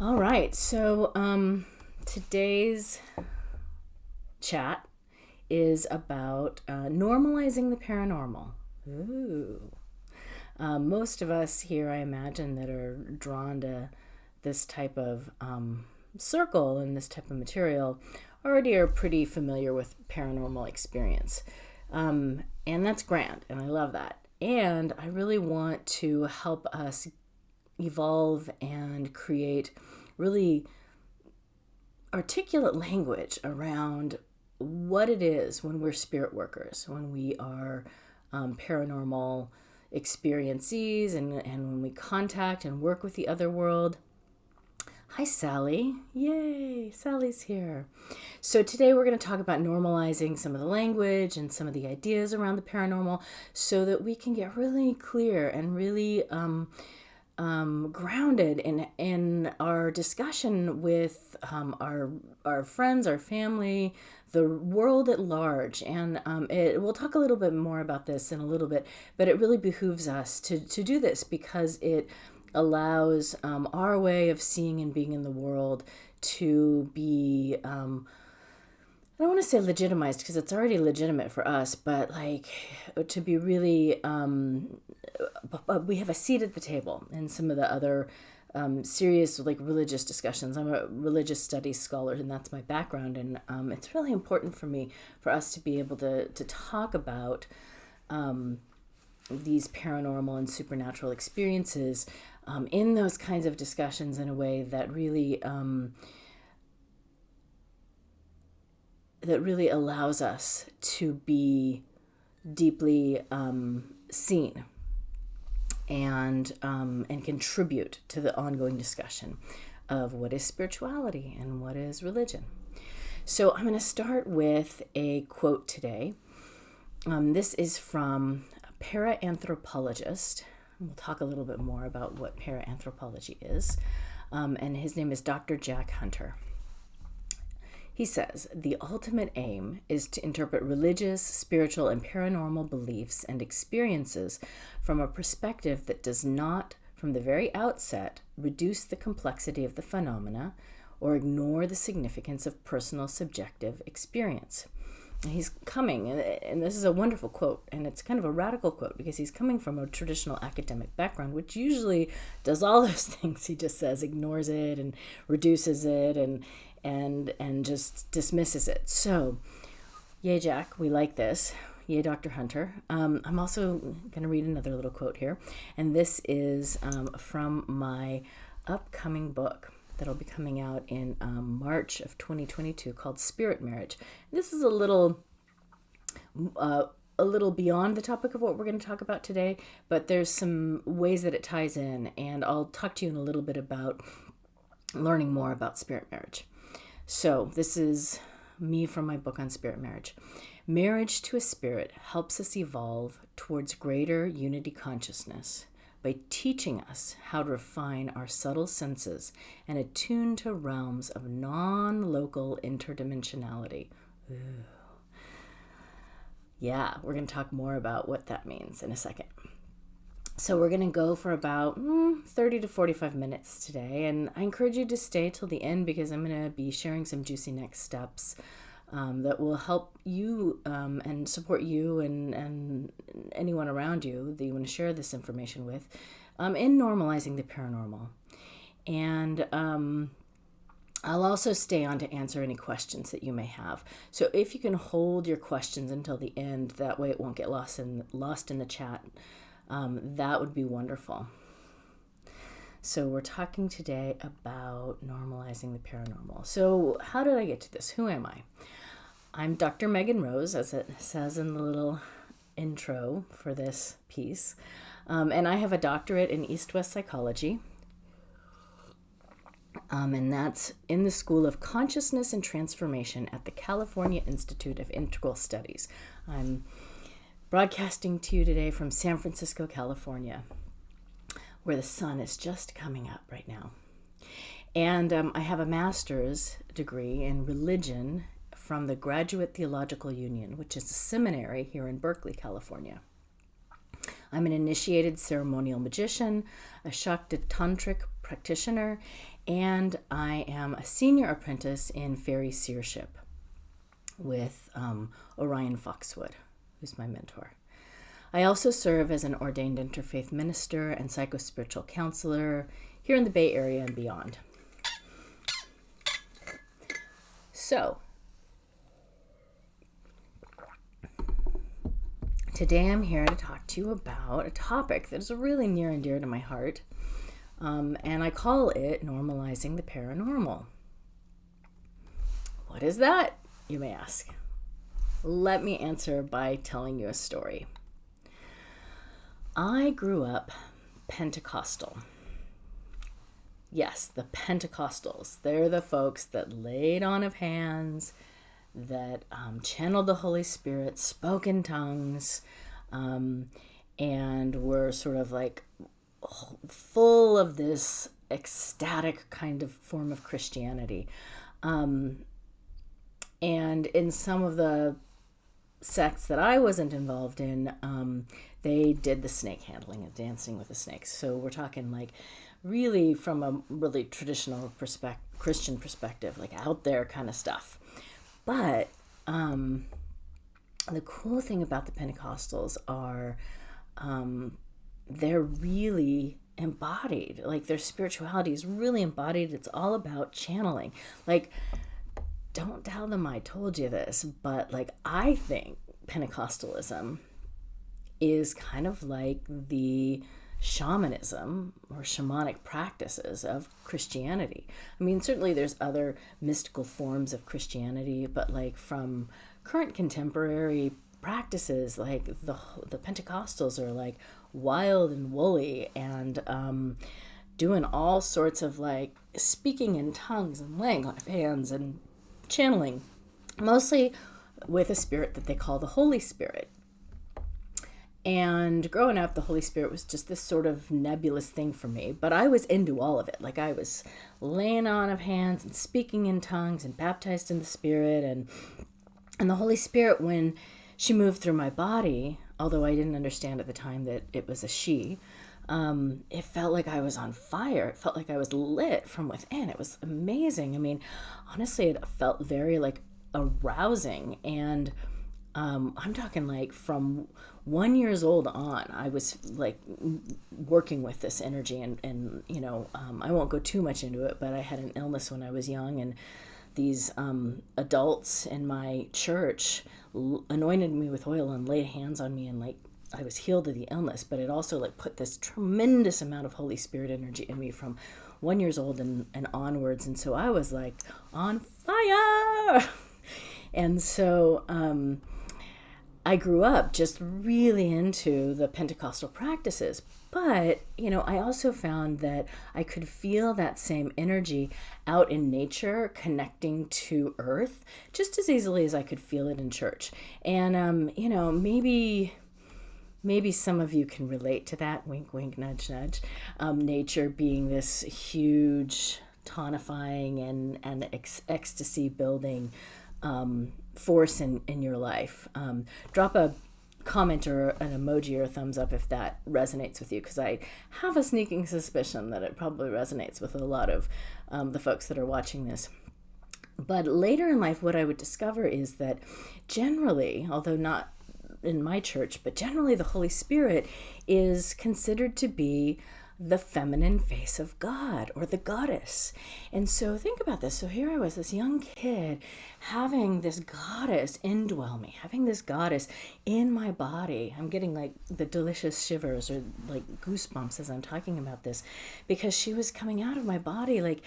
All right, so today's chat is about normalizing the paranormal. Ooh. Most of us here, I imagine, that are drawn to this type of circle and this type of material already are pretty familiar with paranormal experience. And that's grand, and I love that. And I really want to help us evolve and create really articulate language around what it is when we're spirit workers, when we are paranormal experiencees, and when we contact and work with the other world. Hi, Sally. Yay, Sally's here. So today we're going to talk about normalizing some of the language and some of the ideas around the paranormal so that we can get really clear and really grounded in our discussion with our friends, our family, the world at large. And we'll talk a little bit more about this in a little bit, but it really behooves us to do this because it allows our way of seeing and being in the world to be I don't want to say legitimized because it's already legitimate for us, but like to be really, we have a seat at the table in some of the other serious like religious discussions. I'm a religious studies scholar, and that's my background, and it's really important for us to be able to talk about these paranormal and supernatural experiences in those kinds of discussions in a way that really allows us to be deeply seen and contribute to the ongoing discussion of what is spirituality and what is religion. So I'm going to start with a quote today. This is from a para-anthropologist. We'll talk a little bit more about what para-anthropology is. And his name is Dr. Jack Hunter. He says, the ultimate aim is to interpret religious, spiritual, and paranormal beliefs and experiences from a perspective that does not, from the very outset, reduce the complexity of the phenomena or ignore the significance of personal subjective experience. And he's coming, and this is a wonderful quote, and it's kind of a radical quote because he's coming from a traditional academic background, which usually does all those things. He just says, ignores it and reduces it and just dismisses it. So, yay, Jack, we like this. Yay, Dr. Hunter. I'm also going to read another little quote here, and this is from my upcoming book that'll be coming out in March of 2022 called Spirit Marriage. This is a little beyond the topic of what we're going to talk about today, but there's some ways that it ties in, and I'll talk to you in a little bit about learning more about spirit marriage. So this is me from my book on spirit marriage. Marriage to a spirit helps us evolve towards greater unity consciousness by teaching us how to refine our subtle senses and attune to realms of non-local interdimensionality. Ooh. Yeah, we're going to talk more about what that means in a second. So we're going to go for about 30 to 45 minutes today, and I encourage you to stay till the end because I'm going to be sharing some juicy next steps that will help you and support you and anyone around you that you want to share this information with in normalizing the paranormal. And I'll also stay on to answer any questions that you may have. So if you can hold your questions until the end, that way it won't get lost in the chat. That would be wonderful. So we're talking today about normalizing the paranormal. So how did I get to this? Who am I? I'm Dr. Megan Rose, as it says in the little intro for this piece. And I have a doctorate in East-West psychology. And that's in the School of Consciousness and Transformation at the California Institute of Integral Studies. I'm broadcasting to you today from San Francisco, California, where the sun is just coming up right now. And I have a master's degree in religion from the Graduate Theological Union, which is a seminary here in Berkeley, California. I'm an initiated ceremonial magician, a Shakta Tantric practitioner, and I am a senior apprentice in Faery Seership with Orion Foxwood, who's my mentor. I also serve as an ordained interfaith minister and psychospiritual counselor here in the Bay Area and beyond. So, today I'm here to talk to you about a topic that is really near and dear to my heart, and I call it Normalizing the Paranormal. What is that, you may ask? Let me answer by telling you a story. I grew up Pentecostal. Yes, the Pentecostals. They're the folks that laid on of hands, that channeled the Holy Spirit, spoke in tongues, and were sort of like full of this ecstatic kind of form of Christianity. And in some of the sects that I wasn't involved in, they did the snake handling and dancing with the snakes. So we're talking like really from a really traditional Christian perspective, like out there kind of stuff. But the cool thing about the Pentecostals are they're really embodied. Like their spirituality is really embodied. It's all about channeling. Like, don't tell them I told you this, but like I think Pentecostalism is kind of like the shamanism or shamanic practices of Christianity. I mean, certainly there's other mystical forms of Christianity, but like from current contemporary practices, like the Pentecostals are like wild and woolly and doing all sorts of like speaking in tongues and laying on of hands and channeling, mostly with a spirit that they call the Holy Spirit. And growing up, the Holy Spirit was just this sort of nebulous thing for me, but I was into all of it. Like I was laying on of hands and speaking in tongues and baptized in the Spirit, and the Holy Spirit, when she moved through my body, although I didn't understand at the time that it was a she, it felt like I was on fire. It felt like I was lit from within. It was amazing. I mean, honestly, it felt very like arousing. And I'm talking like from 1 year old on, I was like working with this energy and you know, I won't go too much into it, but I had an illness when I was young, and these adults in my church anointed me with oil and laid hands on me, and like I was healed of the illness, but it also like put this tremendous amount of Holy Spirit energy in me from 1 year old and onwards. And so I was like on fire. And so I grew up just really into the Pentecostal practices. But, you know, I also found that I could feel that same energy out in nature connecting to earth just as easily as I could feel it in church. And, you know, maybe some of you can relate to that, wink, wink, nudge, nudge, nature being this huge tonifying and ecstasy building force in your life. Drop a comment or an emoji or a thumbs up if that resonates with you, because I have a sneaking suspicion that it probably resonates with a lot of the folks that are watching this. But later in life, what I would discover is that generally, although not in my church, but generally the Holy Spirit is considered to be the feminine face of God or the goddess. And so think about this. So here I was, this young kid, having this goddess indwell me, having this goddess in my body. I'm getting like the delicious shivers or like goosebumps as I'm talking about this, because she was coming out of my body like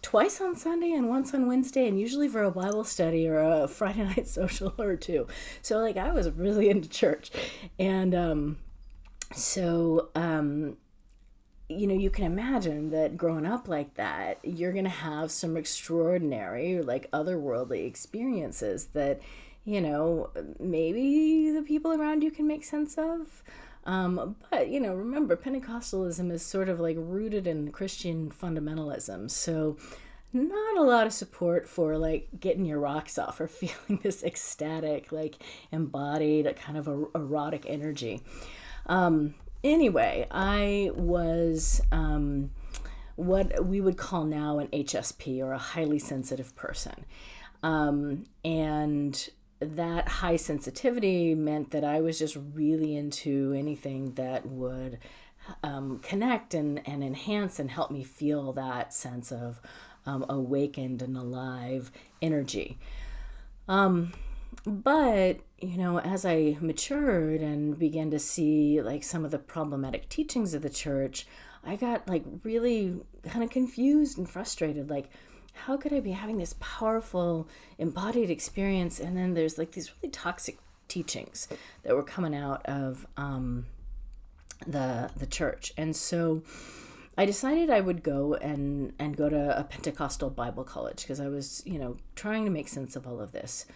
twice on Sunday and once on Wednesday, and usually for a Bible study or a Friday night social or two. So like I was really into church. And you know, you can imagine that growing up like that, you're going to have some extraordinary, like otherworldly experiences that, you know, maybe the people around you can make sense of. But, you know, remember, Pentecostalism is sort of like rooted in Christian fundamentalism. So not a lot of support for like getting your rocks off or feeling this ecstatic, like embodied kind of erotic energy. Anyway, I was what we would call now an HSP, or a highly sensitive person. And that high sensitivity meant that I was just really into anything that would connect and enhance and help me feel that sense of awakened and alive energy. But, as I matured and began to see like some of the problematic teachings of the church, I got like really kind of confused and frustrated. Like, how could I be having this powerful embodied experience, and then there's like these really toxic teachings that were coming out of the church? And so I decided I would go and go to a Pentecostal Bible college, because I was, trying to make sense of all of this.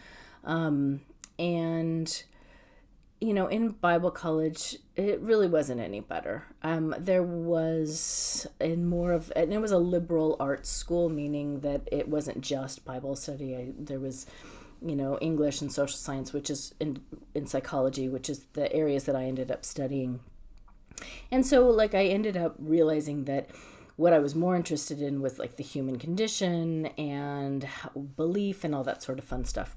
In Bible college, it really wasn't any better. There was and it was a liberal arts school, meaning that it wasn't just Bible study. There was, English and social science, which is in psychology, which is the areas that I ended up studying. And so like I ended up realizing that what I was more interested in was like the human condition and belief and all that sort of fun stuff.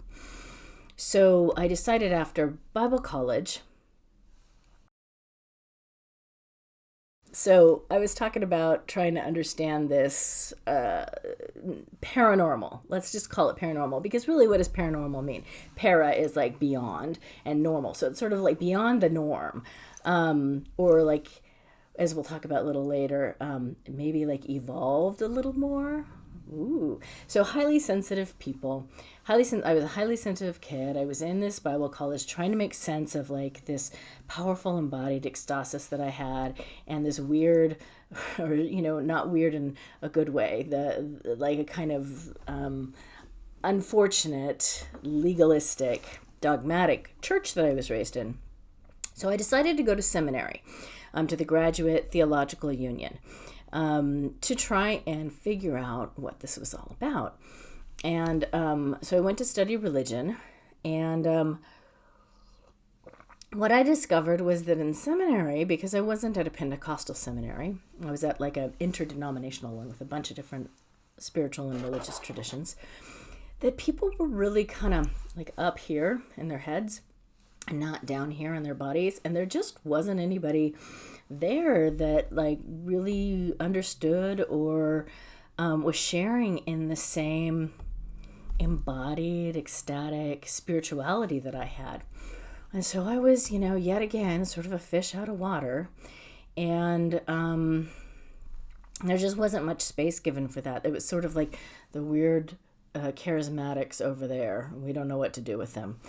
So I decided after Bible college. So I was talking about trying to understand this paranormal. Let's just call it paranormal, because really what does paranormal mean? Para is like beyond, and normal. So it's sort of like beyond the norm. Or like, as we'll talk about a little later, maybe like evolved a little more. Ooh. So highly sensitive people. I was a highly sensitive kid. I was in this Bible college trying to make sense of like this powerful embodied ecstasis that I had, and this weird, or not weird in a good way, like a kind of unfortunate, legalistic, dogmatic church that I was raised in. So I decided to go to seminary, to the Graduate Theological Union, to try and figure out what this was all about. And so I went to study religion, and what I discovered was that in seminary, because I wasn't at a Pentecostal seminary, I was at like an interdenominational one with a bunch of different spiritual and religious traditions, that people were really kind of like up here in their heads and not down here in their bodies. And there just wasn't anybody there that like really understood or was sharing in the same embodied, ecstatic spirituality that I had. And so I was, yet again, sort of a fish out of water. And there just wasn't much space given for that. It was sort of like the weird charismatics over there. We don't know what to do with them.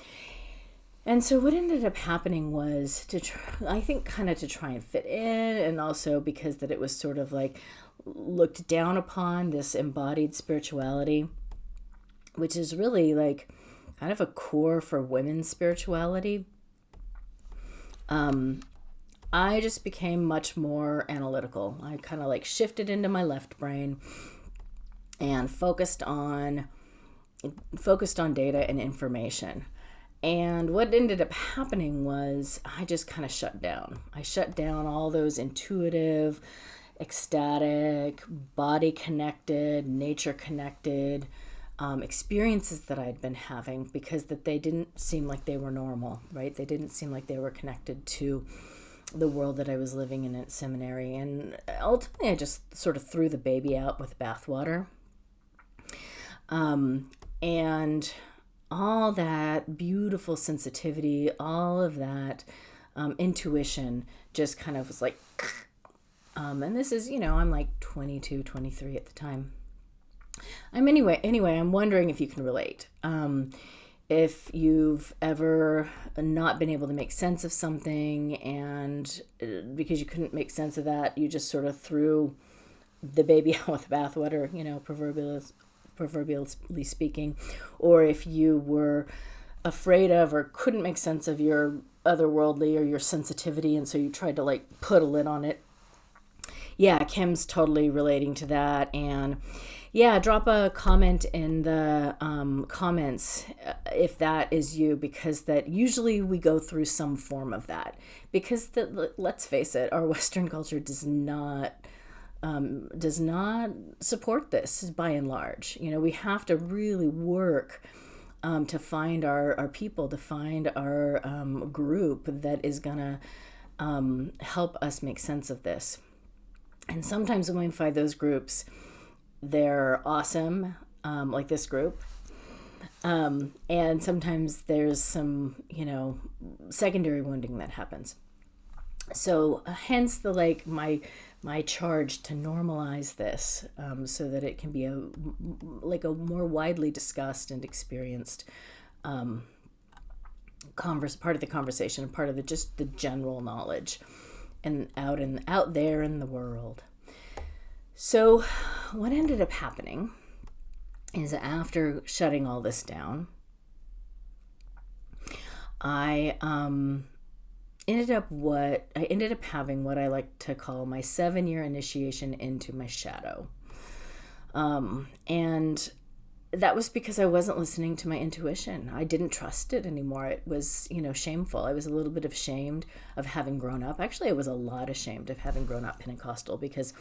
And so what ended up happening was to try and fit in, and also because that it was sort of like looked down upon, this embodied spirituality, which is really like kind of a core for women's spirituality. I just became much more analytical. I kind of like shifted into my left brain and focused on data and information. And what ended up happening was I just kind of shut down. I shut down all those intuitive, ecstatic, body-connected, nature-connected experiences that I'd been having, because that they didn't seem like they were normal, right? They didn't seem like they were connected to the world that I was living in at seminary. And ultimately, I just sort of threw the baby out with bathwater. And all that beautiful sensitivity, all of that intuition just kind of was like, and this is, I'm like 22, 23 at the time. Anyway, I'm wondering if you can relate. If you've ever not been able to make sense of something, and because you couldn't make sense of that, you just sort of threw the baby out with bathwater, proverbially speaking, or if you were afraid of or couldn't make sense of your otherworldly or your sensitivity, and so you tried to like put a lid on it. Yeah, Kim's totally relating to that. And yeah, drop a comment in the comments if that is you, because that usually we go through some form of that, because let's face it, our Western culture does not does not support this by and large. We have to really work to find our people, to find our group that is going to help us make sense of this. And sometimes when we find those groups, they're awesome, like this group. And sometimes there's some, secondary wounding that happens. So hence my charge to normalize this, so that it can be a more widely discussed and experienced part of the conversation, part of just the general knowledge, and out there in the world. So what ended up happening is, after shutting all this down, I ended up having what I like to call my 7-year initiation into my shadow. And that was because I wasn't listening to my intuition. I didn't trust it anymore. It was, shameful. I was a little bit ashamed of having grown up. Actually, I was a lot ashamed of having grown up Pentecostal, because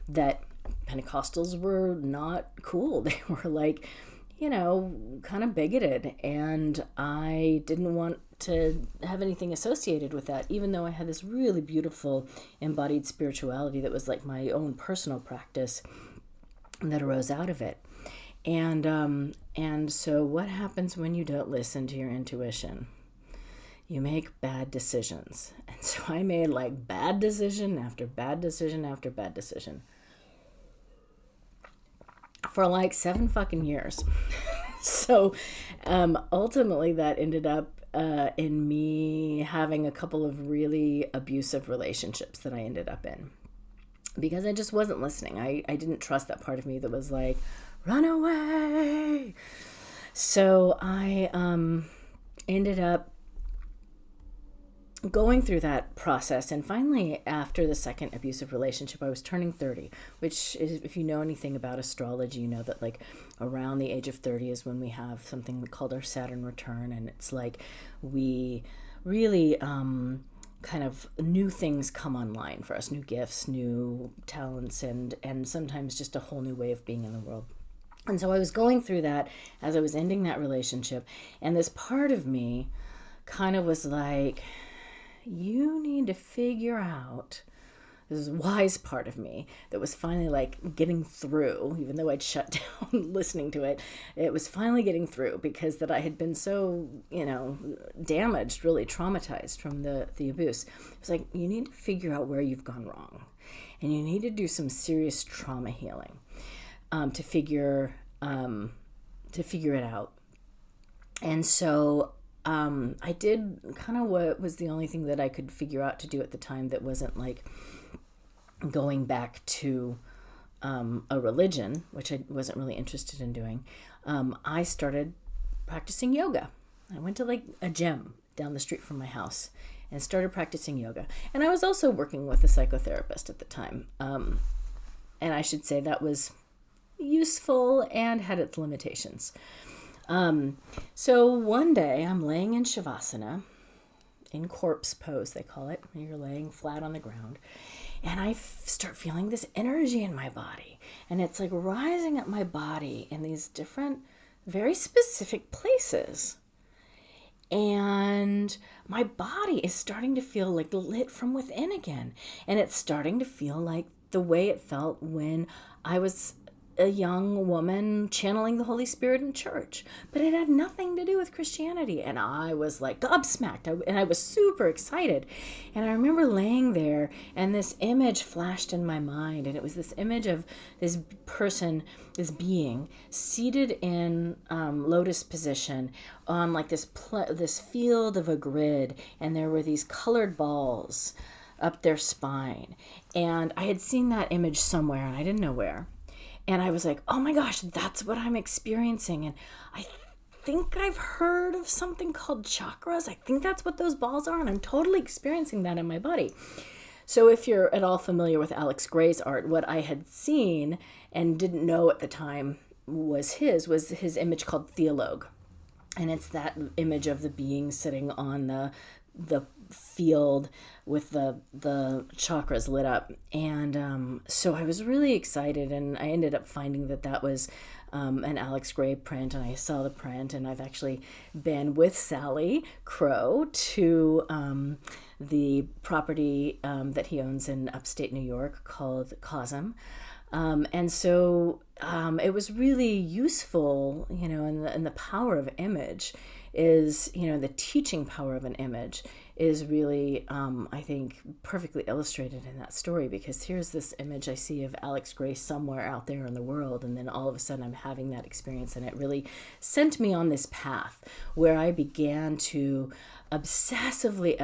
that Pentecostals were not cool. They were kind of bigoted, and I didn't want to have anything associated with that, even though I had this really beautiful embodied spirituality that was like my own personal practice that arose out of it. And so what happens when you don't listen to your intuition? You make bad decisions. And so I made bad decision after bad decision after bad decision for 7 fucking years. So ultimately that ended up in me having a couple of really abusive relationships that I ended up in, because I just wasn't listening. I didn't trust that part of me that was like, run away. So I ended up going through that process, and finally, after the second abusive relationship, I was turning 30, which is, if you know anything about astrology, you know that around the age of 30 is when we have something called our Saturn return, and it's we really kind of new things come online for us, new gifts, new talents, and sometimes just a whole new way of being in the world. And so I was going through that as I was ending that relationship, and this part of me kind of was like, you need to figure out, this is a wise part of me that was finally getting through, even though I'd shut down listening to it. It was finally getting through, because that I had been so, damaged, really traumatized from the abuse. It was you need to figure out where you've gone wrong, and you need to do some serious trauma healing to figure it out. And so I did kind of what was the only thing that I could figure out to do at the time that wasn't going back to a religion, which I wasn't really interested in doing. I started practicing yoga. I went to a gym down the street from my house and started practicing yoga. And I was also working with a psychotherapist at the time. And I should say that was useful and had its limitations. So one day I'm laying in Shavasana, in corpse pose, they call it, when you're laying flat on the ground. And I start feeling this energy in my body. And it's rising up my body in these different, very specific places. And my body is starting to feel lit from within again. And it's starting to feel like the way it felt when I was a young woman channeling the Holy Spirit in church. But it had nothing to do with Christianity. And I was gobsmacked. And I was super excited. And I remember laying there, and this image flashed in my mind. And it was this image of this person, this being, seated in lotus position on this field of a grid. And there were these colored balls up their spine. And I had seen that image somewhere, and I didn't know where. And I was like, oh my gosh, that's what I'm experiencing. And I think I've heard of something called chakras. I think that's what those balls are. And I'm totally experiencing that in my body. So if you're at all familiar with Alex Gray's art, what I had seen and didn't know at the time was his image called Theologue. And it's that image of the being sitting on the field with the chakras lit up. And so I was really excited, and I ended up finding that was an Alex Gray print, and I saw the print, and I've actually been with Sally Crow to the property that he owns in upstate New York called Cosm. And so it was really useful, and the power of image is, the teaching power of an image is really, I think, perfectly illustrated in that story, because here's this image I see of Alex Gray somewhere out there in the world, and then all of a sudden I'm having that experience, and it really sent me on this path where I began to obsessively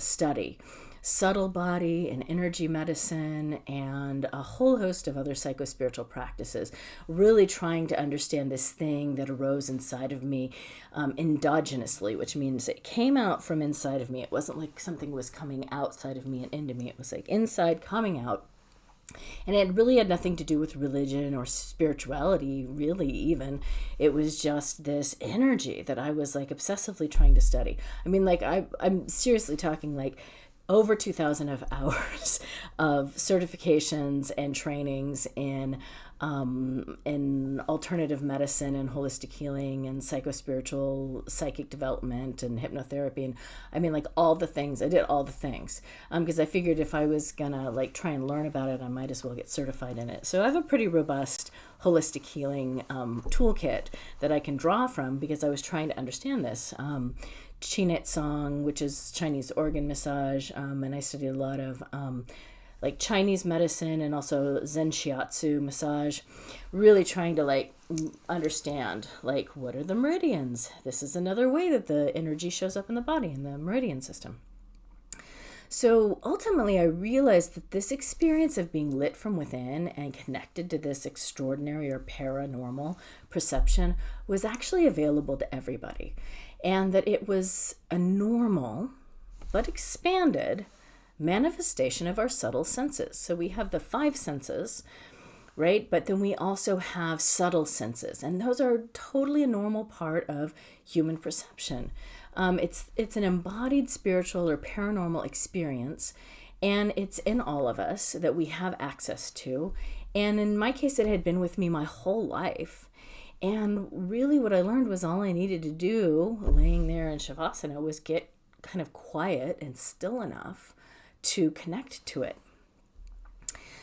study subtle body and energy medicine and a whole host of other psychospiritual practices, really trying to understand this thing that arose inside of me endogenously, which means it came out from inside of me. It wasn't like something was coming outside of me and into me. It was like inside coming out. And it really had nothing to do with religion or spirituality, really, even. It was just this energy that I was like obsessively trying to study. I mean, like, I'm seriously talking like over 2,000 of hours of certifications and trainings in alternative medicine and holistic healing and psychospiritual psychic development and hypnotherapy. And I mean, like, all the things. I did all the things because I figured if I was gonna like try and learn about it, I might as well get certified in it. So I have a pretty robust holistic healing toolkit that I can draw from, because I was trying to understand this. Chinit song, which is Chinese organ massage, and I studied a lot of like Chinese medicine and also Zen Shiatsu massage, really trying to like understand like what are the meridians. This is another way that the energy shows up in the body, in the meridian system. So ultimately, I realized that this experience of being lit from within and connected to this extraordinary or paranormal perception was actually available to everybody, and that it was a normal but expanded manifestation of our subtle senses. So we have the 5 senses, right? But then we also have subtle senses, and those are totally a normal part of human perception. It's an embodied spiritual or paranormal experience, and it's in all of us that we have access to. And in my case, it had been with me my whole life. And really what I learned was all I needed to do, laying there in Shavasana, was get kind of quiet and still enough to connect to it.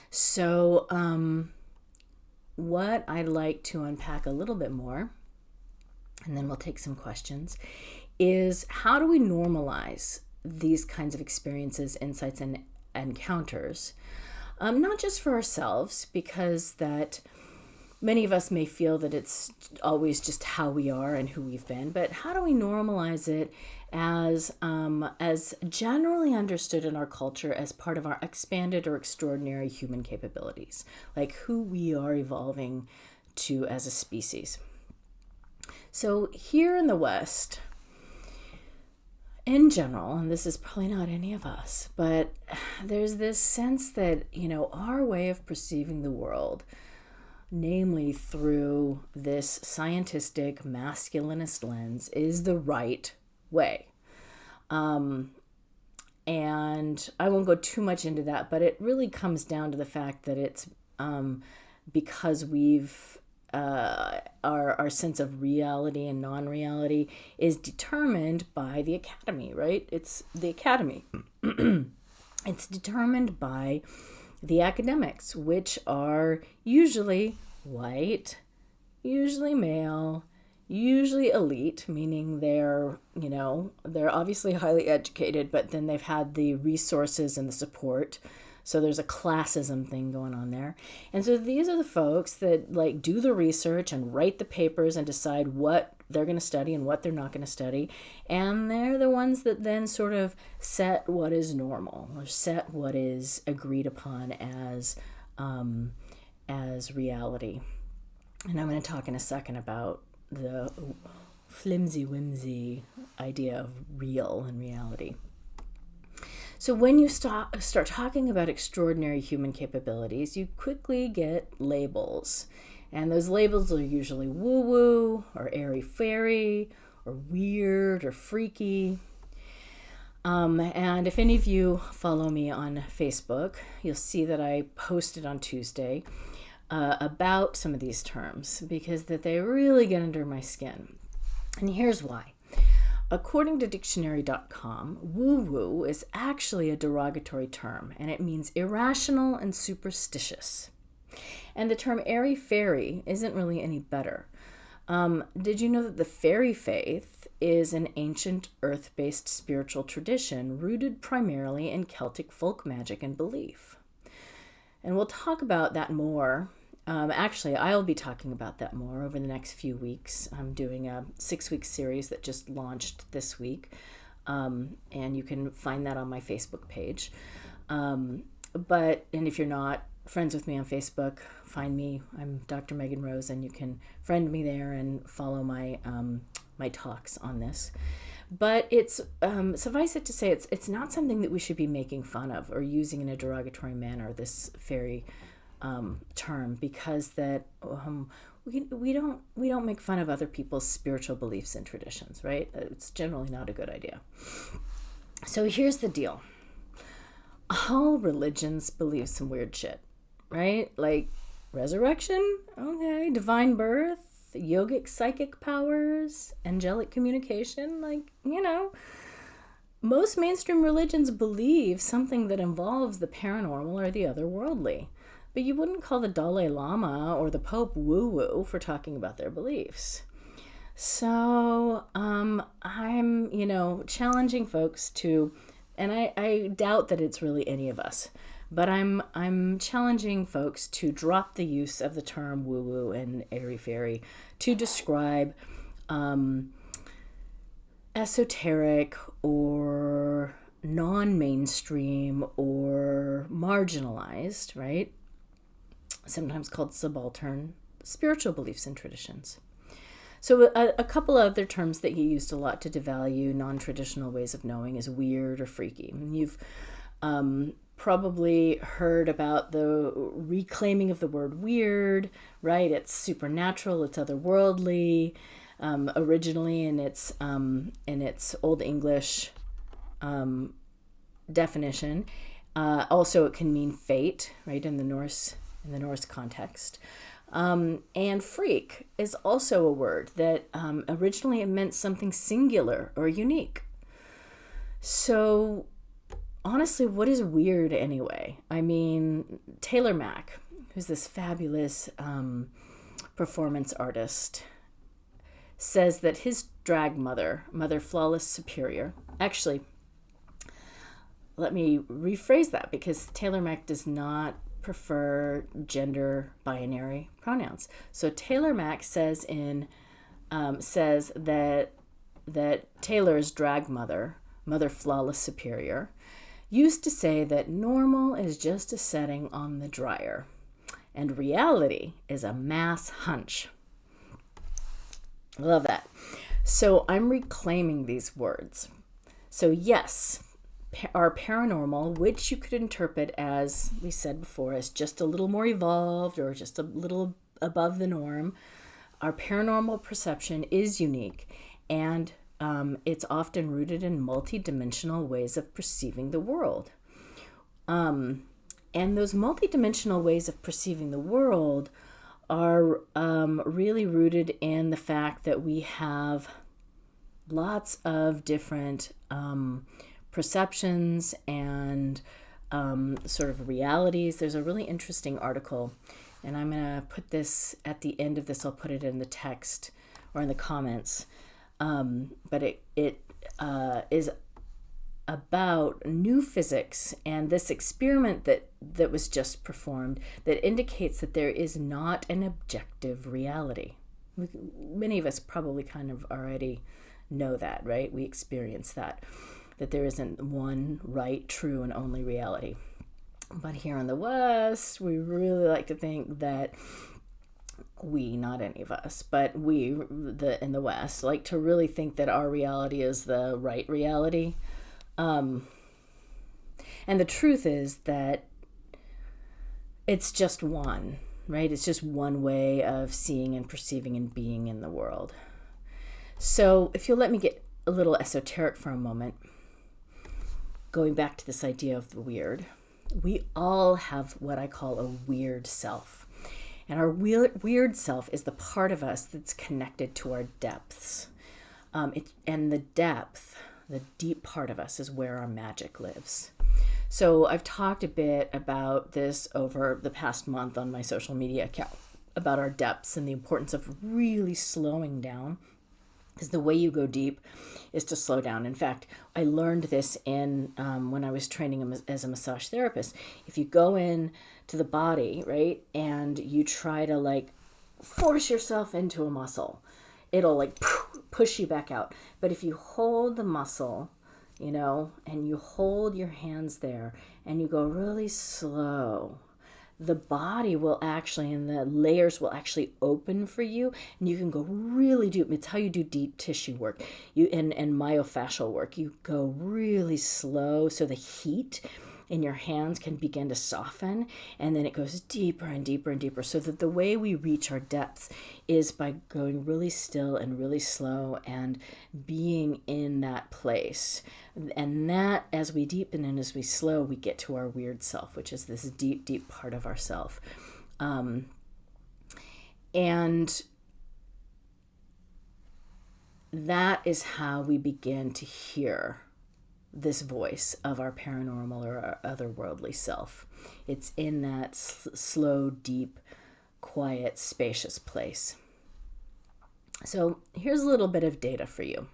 So what I'd like to unpack a little bit more, and then we'll take some questions, is how do we normalize these kinds of experiences, insights, and encounters? Not just for ourselves, because that many of us may feel that it's always just how we are and who we've been, but how do we normalize it as generally understood in our culture as part of our expanded or extraordinary human capabilities, like who we are evolving to as a species? So here in the West, in general, and this is probably not any of us, but there's this sense that, our way of perceiving the world, namely through this scientistic masculinist lens, is the right way. And I won't go too much into that, but it really comes down to the fact that it's because we've our sense of reality and non-reality is determined by the academy, right? It's the academy. It's determined by the academics, which are usually white, usually male, usually elite, meaning they're obviously highly educated, but then they've had the resources and the support. So there's a classism thing going on there. And so these are the folks that like do the research and write the papers and decide what they're going to study and what they're not going to study. And they're the ones that then sort of set what is normal, or set what is agreed upon as reality. And I'm going to talk in a second about the flimsy-whimsy idea of real and reality. So when you start talking about extraordinary human capabilities, you quickly get labels. And those labels are usually woo-woo, or airy-fairy, or weird, or freaky. And if any of you follow me on Facebook, you'll see that I posted on Tuesday about some of these terms because that they really get under my skin. And here's why. According to dictionary.com, woo-woo is actually a derogatory term, and it means irrational and superstitious. And the term airy-fairy isn't really any better. Did you know that the fairy faith is an ancient earth-based spiritual tradition rooted primarily in Celtic folk magic and belief? And we'll talk about that more. Actually, I'll be talking about that more over the next few weeks. I'm doing a 6-week series that just launched this week, and you can find that on my Facebook page. And if you're not friends with me on Facebook, find me. I'm Dr. Megan Rose, and you can friend me there and follow my my talks on this. But it's suffice it to say, it's not something that we should be making fun of or using in a derogatory manner. This fairy term, because that we don't make fun of other people's spiritual beliefs and traditions, right? It's generally not a good idea. So here's the deal. All religions believe some weird shit, right? Like resurrection, okay, divine birth, yogic psychic powers, angelic communication, most mainstream religions believe something that involves the paranormal or the otherworldly. But you wouldn't call the Dalai Lama or the Pope woo-woo for talking about their beliefs. So I'm, challenging folks to, and I doubt that it's really any of us, but I'm challenging folks to drop the use of the term woo-woo and airy-fairy to describe esoteric or non-mainstream or marginalized, right? Sometimes called subaltern spiritual beliefs and traditions. So a couple other terms that he used a lot to devalue non-traditional ways of knowing is weird or freaky. You've probably heard about the reclaiming of the word weird, right? It's supernatural, it's otherworldly. Originally in its Old English definition. Also, it can mean fate, right? In the Norse context. And freak is also a word that originally it meant something singular or unique. So honestly, what is weird anyway? I mean, Taylor Mack, who's this fabulous performance artist, says that his drag mother, Flawless Superior, actually, let me rephrase that because Taylor Mack does not prefer gender binary pronouns. So Taylor Mack says that Taylor's drag mother, Flawless Superior, used to say that normal is just a setting on the dryer, and reality is a mass hunch. I love that. So I'm reclaiming these words. So yes, our paranormal, which you could interpret as we said before, as just a little more evolved or just a little above the norm, our paranormal perception is unique, and it's often rooted in multidimensional ways of perceiving the world. And those multidimensional ways of perceiving the world are really rooted in the fact that we have lots of different perceptions and sort of realities. There's a really interesting article, and I'm going to put this at the end of this. I'll put it in the text or in the comments. But it is about new physics and this experiment that was just performed that indicates that there is not an objective reality. Many of us probably kind of already know that, right? We experience that there isn't one right, true, and only reality. But here in the West, we really like to think that not any of us, but in the West, like to really think that our reality is the right reality. And the truth is that it's just one, right? It's just one way of seeing and perceiving and being in the world. So if you'll let me get a little esoteric for a moment, going back to this idea of the weird, we all have what I call a weird self. And our weird self is the part of us that's connected to our depths. And the depth, the deep part of us, is where our magic lives. So I've talked a bit about this over the past month on my social media account, about our depths and the importance of really slowing down, because the way you go deep is to slow down. In fact, I learned this in when I was training as a massage therapist. If you go in to the body, right, and you try to like force yourself into a muscle, it'll like push you back out. But if you hold the muscle, you know, and you hold your hands there and you go really slow, the body will actually, and the layers will actually open for you, and you can go really deep. It's how you do deep tissue work, and myofascial work. You go really slow so the heat in your hands can begin to soften, and then it goes deeper and deeper and deeper, so that the way we reach our depths is by going really still and really slow and being in that place. And that, as we deepen and as we slow, we get to our weird self, which is this deep, deep part of ourself. And that is how we begin to hear this voice of our paranormal or our otherworldly self. It's in that slow, deep, quiet, spacious place. So here's a little bit of data for you,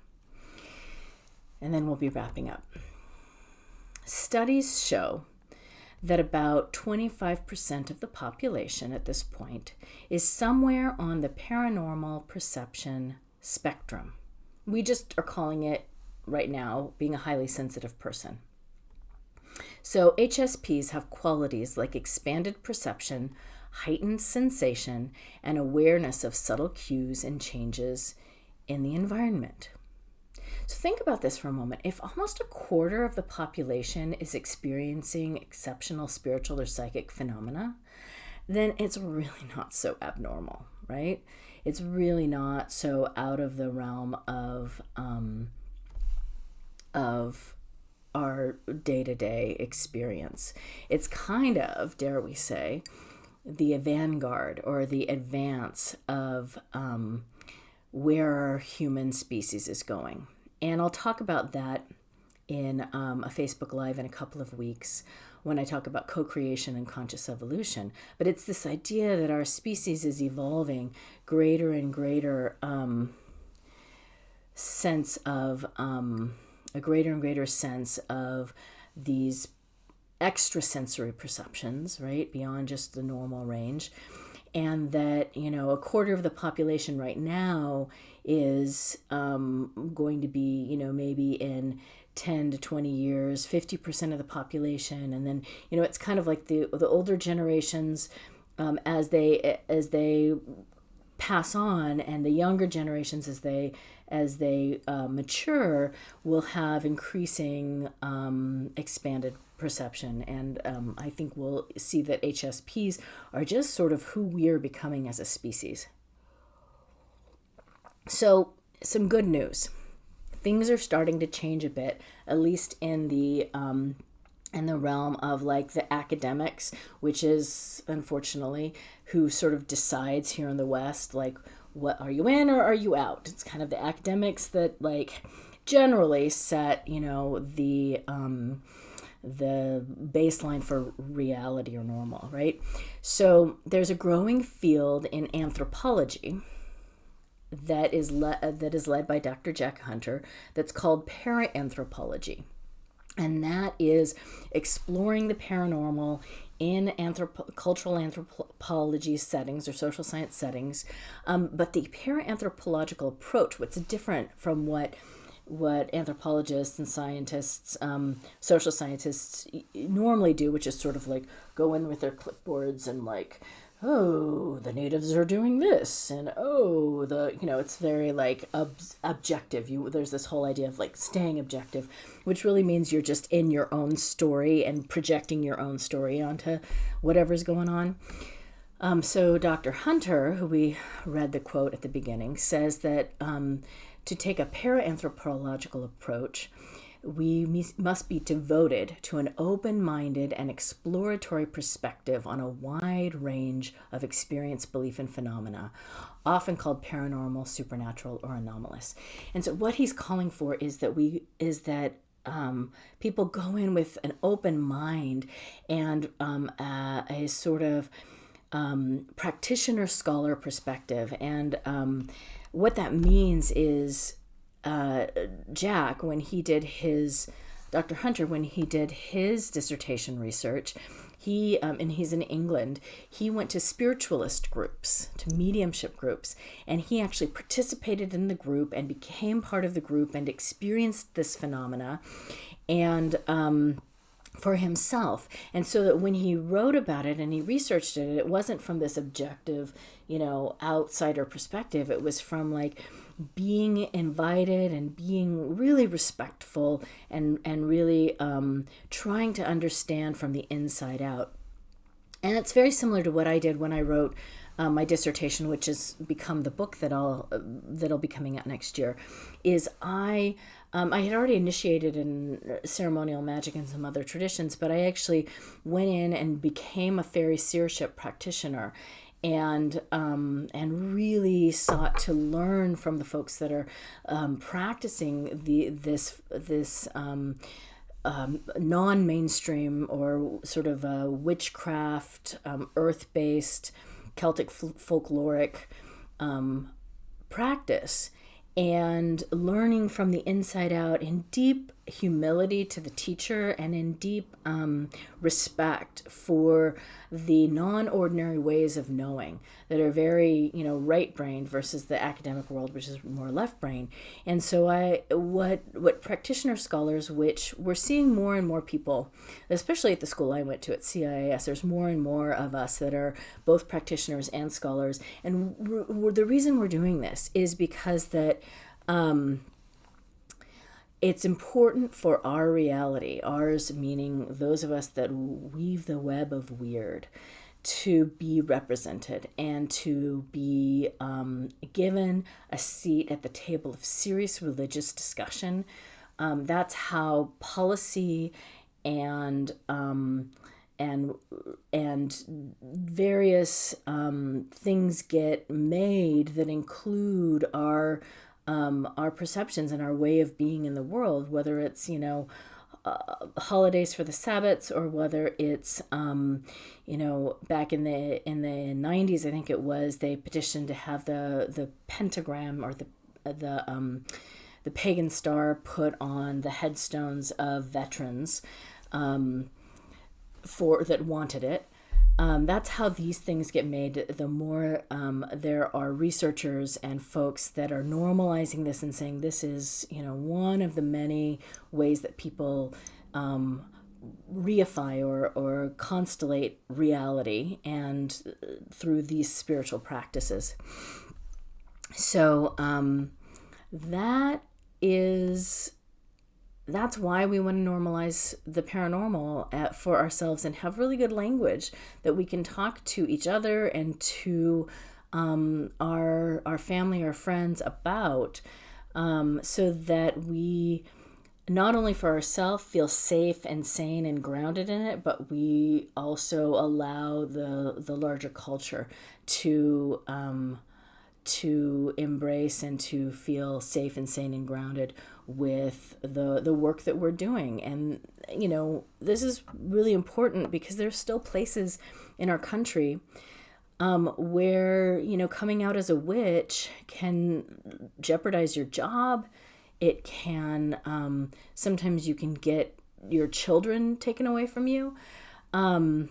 and then we'll be wrapping up. Studies show that about 25% of the population at this point is somewhere on the paranormal perception spectrum. We just are calling it right now being a highly sensitive person. So HSPs have qualities like expanded perception, heightened sensation, and awareness of subtle cues and changes in the environment. So think about this for a moment. If almost a quarter of the population is experiencing exceptional spiritual or psychic phenomena, then it's really not so abnormal, right? It's really not so out of the realm of our day-to-day experience. It's kind of, dare we say, the vanguard or the advance of where our human species is going. And I'll talk about that in a Facebook Live in a couple of weeks when I talk about co-creation and conscious evolution. But it's this idea that our species is evolving greater and greater sense of a greater and greater sense of these extrasensory perceptions, right, beyond just the normal range. And that, you know, a quarter of the population right now is going to be, you know, maybe in 10 to 20 years, 50% of the population. And then, you know, it's kind of like the older generations as they pass on, and the younger generations as they mature will have increasing expanded perception. And I think we'll see that HSPs are just sort of who we're becoming as a species. So some good news. Things are starting to change a bit, at least in the realm of like the academics, which is unfortunately who sort of decides here in the West, like, what are you in or are you out? It's kind of the academics that like generally set, you know, the baseline for reality or normal, right? So there's a growing field in anthropology that is led by Dr. Jack Hunter that's called Para-anthropology. And that is exploring the paranormal in cultural anthropology settings or social science settings. But the para-anthropological approach, what's different from what anthropologists and scientists, social scientists normally do, which is sort of like go in with their clipboards and like, oh, the natives are doing this, and oh, it's very like objective. There's this whole idea of like staying objective, which really means you're just in your own story and projecting your own story onto whatever's going on. So Dr. Hunter, who we read the quote at the beginning, says that to take a para-anthropological approach, must be devoted to an open-minded and exploratory perspective on a wide range of experience, belief, and phenomena, often called paranormal, supernatural, or anomalous. And so what he's calling for is that people go in with an open mind and a sort of practitioner scholar perspective. And what that means is Jack, when he did his, Dr. Hunter, when he did his dissertation research, and he's in England, he went to spiritualist groups, to mediumship groups, and he actually participated in the group and became part of the group and experienced this phenomena and for himself. And so that when he wrote about it and he researched it, it wasn't from this objective, outsider perspective. It was from like being invited and being really respectful and really trying to understand from the inside out. And it's very similar to what I did when I wrote my dissertation, which has become the book that'll be coming out next year. Is I had already initiated in ceremonial magic and some other traditions, but I actually went in and became a Faery Seership practitioner, and really sought to learn from the folks that are practicing this non-mainstream or sort of witchcraft, earth-based, Celtic folkloric practice, and learning from the inside out in deep humility to the teacher and in deep respect for the non-ordinary ways of knowing that are very, right-brained versus the academic world, which is more left-brained. And so what practitioner scholars, which we're seeing more and more people, especially at the school I went to at CIIS, there's more and more of us that are both practitioners and scholars. And the reason we're doing this is because that it's important for our reality, ours meaning those of us that weave the web of wyrd, to be represented and to be given a seat at the table of serious religious discussion. That's how policy and various things get made that include our perceptions and our way of being in the world, whether it's, holidays for the Sabbats, or whether it's, back in the 90s, I think it was, they petitioned to have the pentagram or the pagan star put on the headstones of veterans that wanted it. That's how these things get made. The more there are researchers and folks that are normalizing this and saying this is, one of the many ways that people reify or constellate reality, and through these spiritual practices. So that's why we want to normalize the paranormal for ourselves and have really good language that we can talk to each other and to our family or friends about, so that we not only for ourselves feel safe and sane and grounded in it, but we also allow the larger culture to embrace and to feel safe and sane and grounded with the work that we're doing. And this is really important because there's still places in our country where coming out as a witch can jeopardize your job. It can sometimes you can get your children taken away from you, and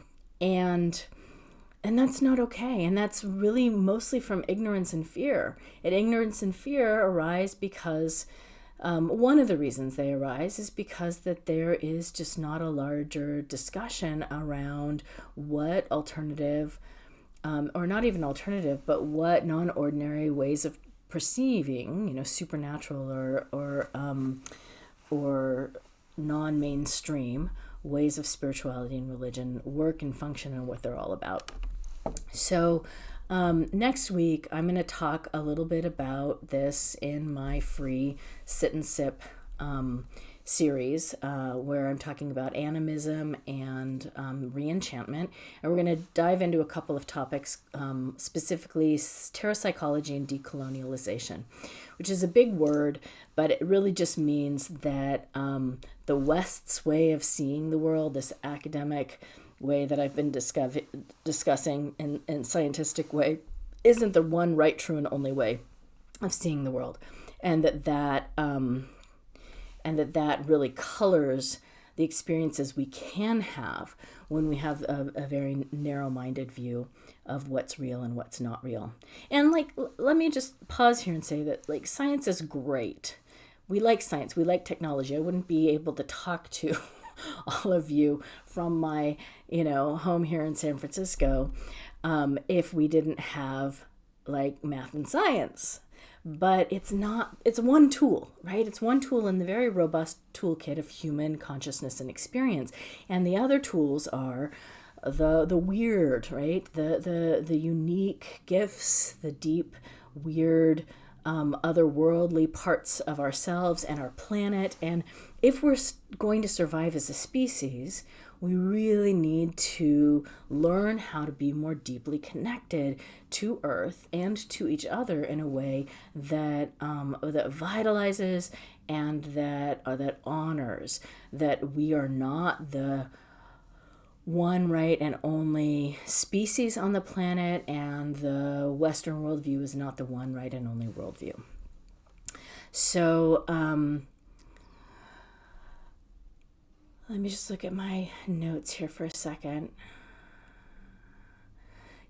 that's not okay. And that's really mostly from ignorance and fear. And ignorance and fear arise because one of the reasons they arise is because that there is just not a larger discussion around what alternative, or not even alternative, but what non-ordinary ways of perceiving, supernatural or non-mainstream ways of spirituality and religion work and function and what they're all about. So next week, I'm going to talk a little bit about this in my free sit and sip series where I'm talking about animism and re-enchantment. And we're going to dive into a couple of topics, specifically parapsychology and decolonialization, which is a big word, but it really just means that the West's way of seeing the world, this academic way that I've been discussing in scientific way, isn't the one right, true, and only way of seeing the world. And that really colors the experiences we can have when we have a very narrow-minded view of what's real and what's not real. And let me just pause here and say that science is great. We like science. We like technology. I wouldn't be able to talk to all of you from my home here in San Francisco if we didn't have math and science. But it's one tool, right? It's one tool in the very robust toolkit of human consciousness and experience. And the other tools are the wyrd, right? The unique gifts, the deep, weird, otherworldly parts of ourselves and our planet. And if we're going to survive as a species, we really need to learn how to be more deeply connected to Earth and to each other in a way that vitalizes and that honors that we are not the one right and only species on the planet, and the Western worldview is not the one right and only worldview. So let me just look at my notes here for a second.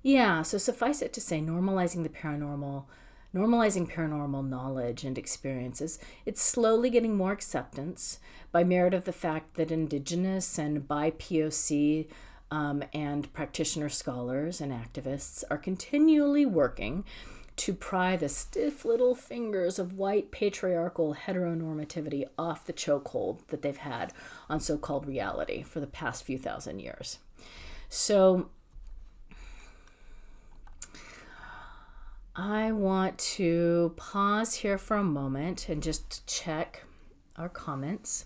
Yeah, so suffice it to say, normalizing paranormal knowledge and experiences, it's slowly getting more acceptance by merit of the fact that Indigenous and BIPOC and practitioner scholars and activists are continually working to pry the stiff little fingers of white patriarchal heteronormativity off the chokehold that they've had on so-called reality for the past few thousand years. So I want to pause here for a moment and just check our comments,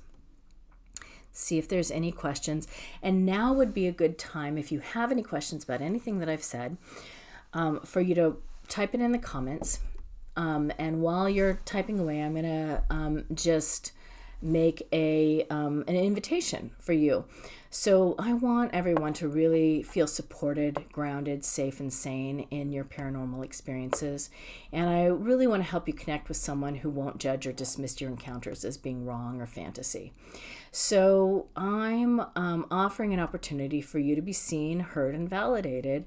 see if there's any questions. And now would be a good time, if you have any questions about anything that I've said, for you to type it in the comments. And while you're typing away, I'm going to just make an invitation for you. So I want everyone to really feel supported, grounded, safe, and sane in your paranormal experiences. And I really want to help you connect with someone who won't judge or dismiss your encounters as being wrong or fantasy. So I'm offering an opportunity for you to be seen, heard, and validated.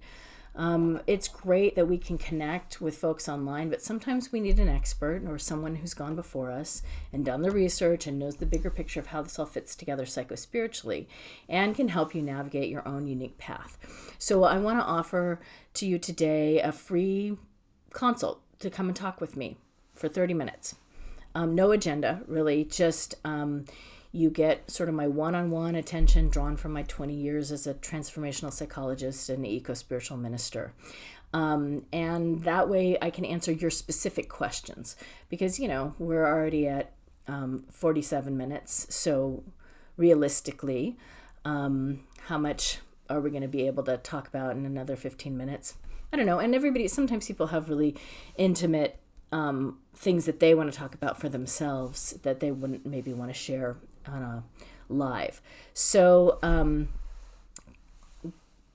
It's great that we can connect with folks online, but sometimes we need an expert or someone who's gone before us and done the research and knows the bigger picture of how this all fits together psychospiritually and can help you navigate your own unique path. So I want to offer to you today a free consult to come and talk with me for 30 minutes. No agenda, really, just you get sort of my one-on-one attention drawn from my 20 years as a transformational psychologist and eco-spiritual minister. And that way I can answer your specific questions because, we're already at 47 minutes. So realistically, how much are we going to be able to talk about in another 15 minutes? I don't know. And sometimes people have really intimate things that they want to talk about for themselves that they wouldn't maybe want to share on a live. So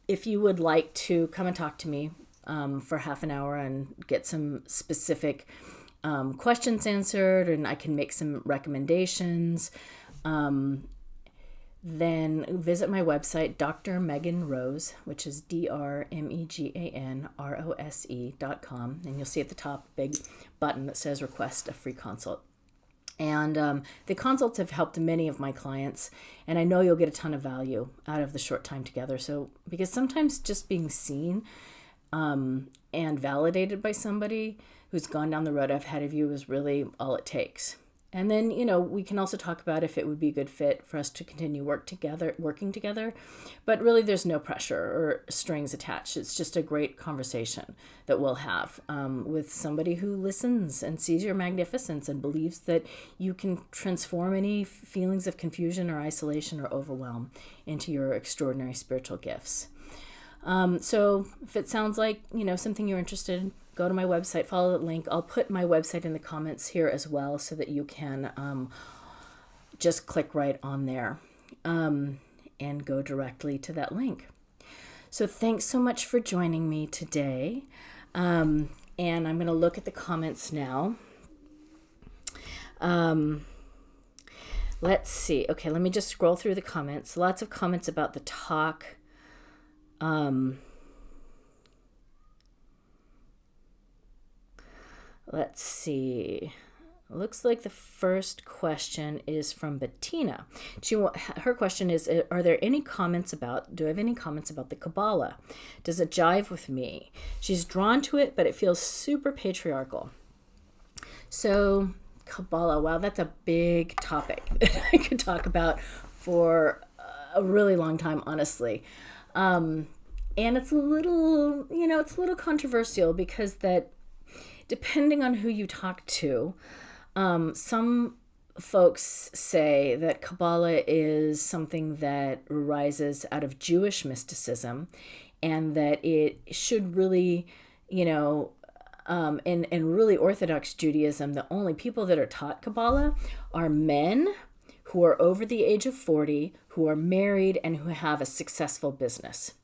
if you would like to come and talk to me for half an hour and get some specific questions answered, and I can make some recommendations, then visit my website, Dr. Megan Rose, which is DrMeganRose.com, and you'll see at the top a big button that says request a free consult. And the consults have helped many of my clients, and I know you'll get a ton of value out of the short time together. So, because sometimes just being seen and validated by somebody who's gone down the road ahead of you is really all it takes. And then, we can also talk about if it would be a good fit for us to continue working together. But really, there's no pressure or strings attached. It's just a great conversation that we'll have with somebody who listens and sees your magnificence and believes that you can transform any feelings of confusion or isolation or overwhelm into your extraordinary spiritual gifts. So if it sounds like, something you're interested in, go to my website, follow the link. I'll put my website in the comments here as well so that you can just click right on there and go directly to that link. So thanks so much for joining me today. And I'm going to look at the comments now. Let's see. Okay, let me just scroll through the comments. Lots of comments about the talk. Let's see. Looks like the first question is from Bettina. Her question is, do I have any comments about the Kabbalah? Does it jive with me? She's drawn to it, but it feels super patriarchal. So Kabbalah, wow, that's a big topic that I could talk about for a really long time, honestly. And it's a little controversial because that, depending on who you talk to, some folks say that Kabbalah is something that arises out of Jewish mysticism, and that it should really, in really Orthodox Judaism, the only people that are taught Kabbalah are men who are over the age of 40, who are married, and who have a successful business.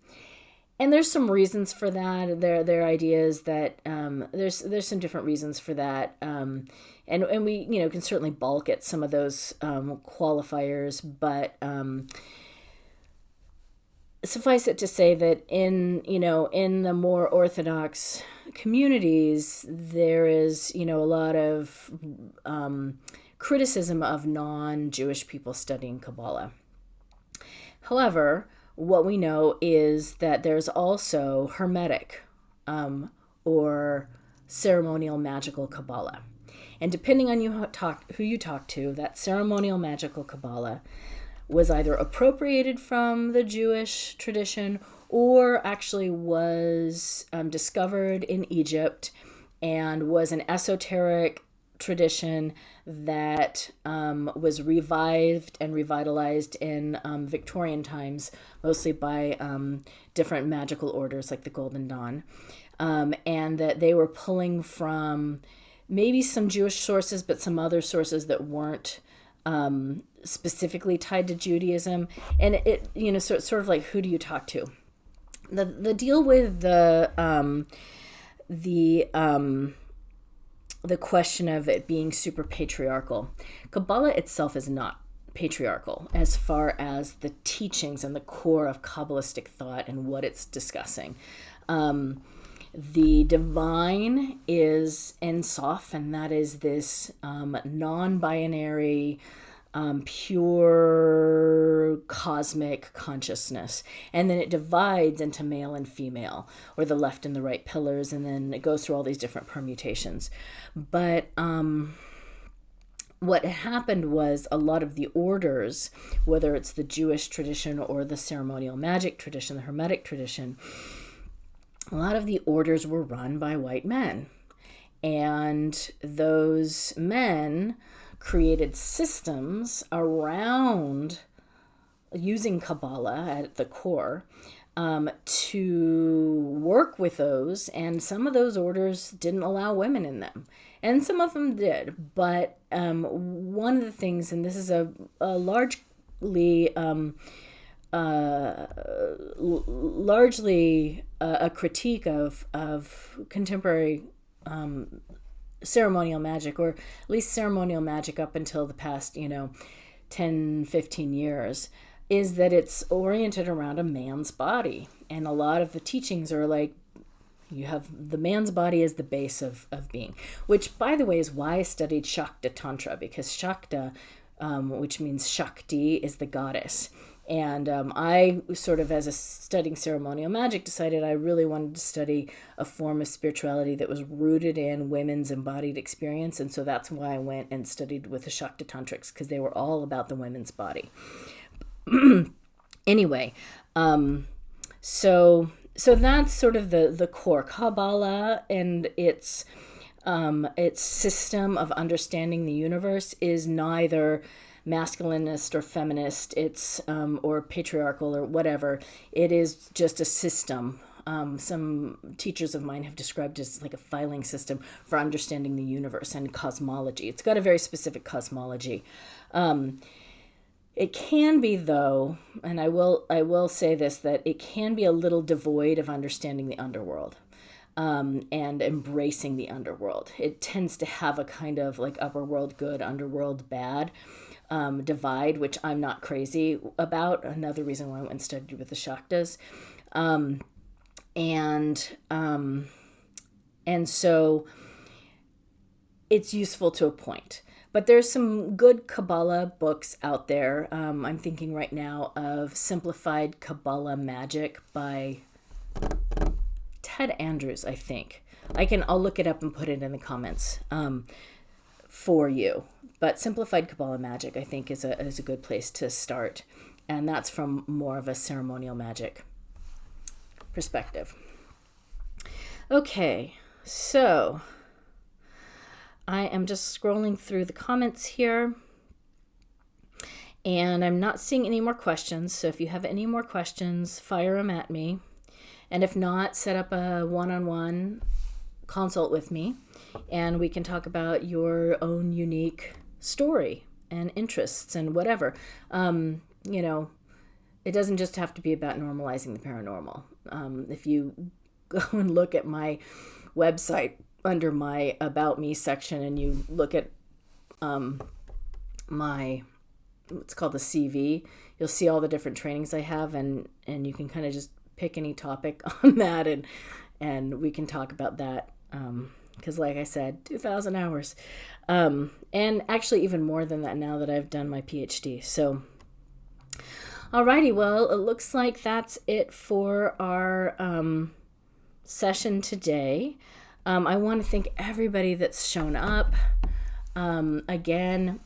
And there's some reasons for that. There are ideas that there's some different reasons for that, and we can certainly balk at some of those qualifiers. But suffice it to say that in the more Orthodox communities, there is a lot of criticism of non-Jewish people studying Kabbalah. However, what we know is that there's also Hermetic or ceremonial magical Kabbalah. And depending on who you talk to, that ceremonial magical Kabbalah was either appropriated from the Jewish tradition or actually was discovered in Egypt and was an esoteric tradition that was revived and revitalized in Victorian times, mostly by different magical orders like the Golden Dawn, and that they were pulling from maybe some Jewish sources, but some other sources that weren't specifically tied to Judaism. And it so it's sort of like, who do you talk to? The deal with the question of it being super patriarchal. Kabbalah itself is not patriarchal as far as the teachings and the core of Kabbalistic thought and what it's discussing. The divine is Ein Sof, and that is this non-binary, pure cosmic consciousness. And then it divides into male and female, or the left and the right pillars, and then it goes through all these different permutations. But what happened was a lot of the orders, whether it's the Jewish tradition or the ceremonial magic tradition, the Hermetic tradition, a lot of the orders were run by white men. And those men created systems around using Kabbalah at the core to work with those, and some of those orders didn't allow women in them, and some of them did. But one of the things, and this is a largely a critique of contemporary ceremonial magic, or at least ceremonial magic up until the past 10, 15 years, is that it's oriented around a man's body. And a lot of the teachings are like, you have the man's body as the base of being, which, by the way, is why I studied Shakta Tantra, because Shakta, which means Shakti, is the goddess. And I sort of, as a studying ceremonial magic, decided I really wanted to study a form of spirituality that was rooted in women's embodied experience. And so that's why I went and studied with the Shakta Tantrics, because they were all about the women's body. Anyway, so that's sort of the core. Kabbalah and its system of understanding the universe is neither masculinist or feminist, it's or patriarchal or whatever. It is just a system. Some teachers of mine have described it as like a filing system for understanding the universe and cosmology. It's got a very specific cosmology. It can be, though, and I will say this, that it can be a little devoid of understanding the underworld. And embracing the underworld. It tends to have a kind of like upper world good, underworld bad divide, which I'm not crazy about. Another reason why I went and studied with the Shaktas. And so it's useful to a point. But there's some good Kabbalah books out there. I'm thinking right now of Simplified Kabbalah Magic by Ted Andrews, I think. I'll look it up and put it in the comments for you. But Simplified Kabbalah Magic, I think, is a good place to start. And that's from more of a ceremonial magic perspective. Okay, so I am just scrolling through the comments here. And I'm not seeing any more questions. So if you have any more questions, fire them at me. And if not, set up a one-on-one consult with me, and we can talk about your own unique story and interests and whatever. It doesn't just have to be about normalizing the paranormal. If you go and look at my website under my About Me section, and you look at my, what's called the CV, you'll see all the different trainings I have, and you can kind of just pick any topic on that, and we can talk about that, because like I said, 2,000 hours, and actually even more than that now that I've done my PhD. So alrighty, well, it looks like that's it for our session today. I want to thank everybody that's shown up. Again,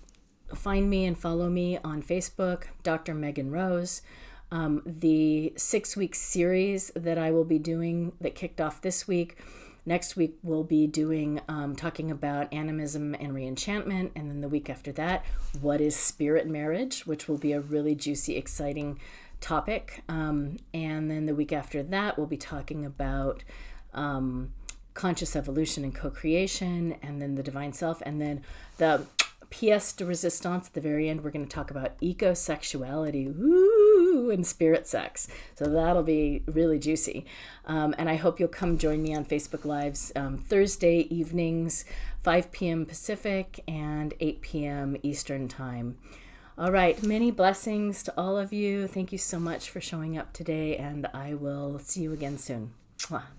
find me and follow me on Facebook, Dr. Megan Rose. The 6-week series that I will be doing that kicked off this week. Next week we'll be doing talking about animism and reenchantment, and then the week after that, what is spirit marriage, which will be a really juicy, exciting topic. And then the week after that, we'll be talking about conscious evolution and co-creation, and then the divine self, and then the pièce de résistance at the very end. We're going to talk about ecosexuality. Woo! And spirit sex. So that'll be really juicy. And I hope you'll come join me on Facebook Lives Thursday evenings, 5 p.m. Pacific and 8 p.m. Eastern Time. All right. Many blessings to all of you. Thank you so much for showing up today, and I will see you again soon. Mwah.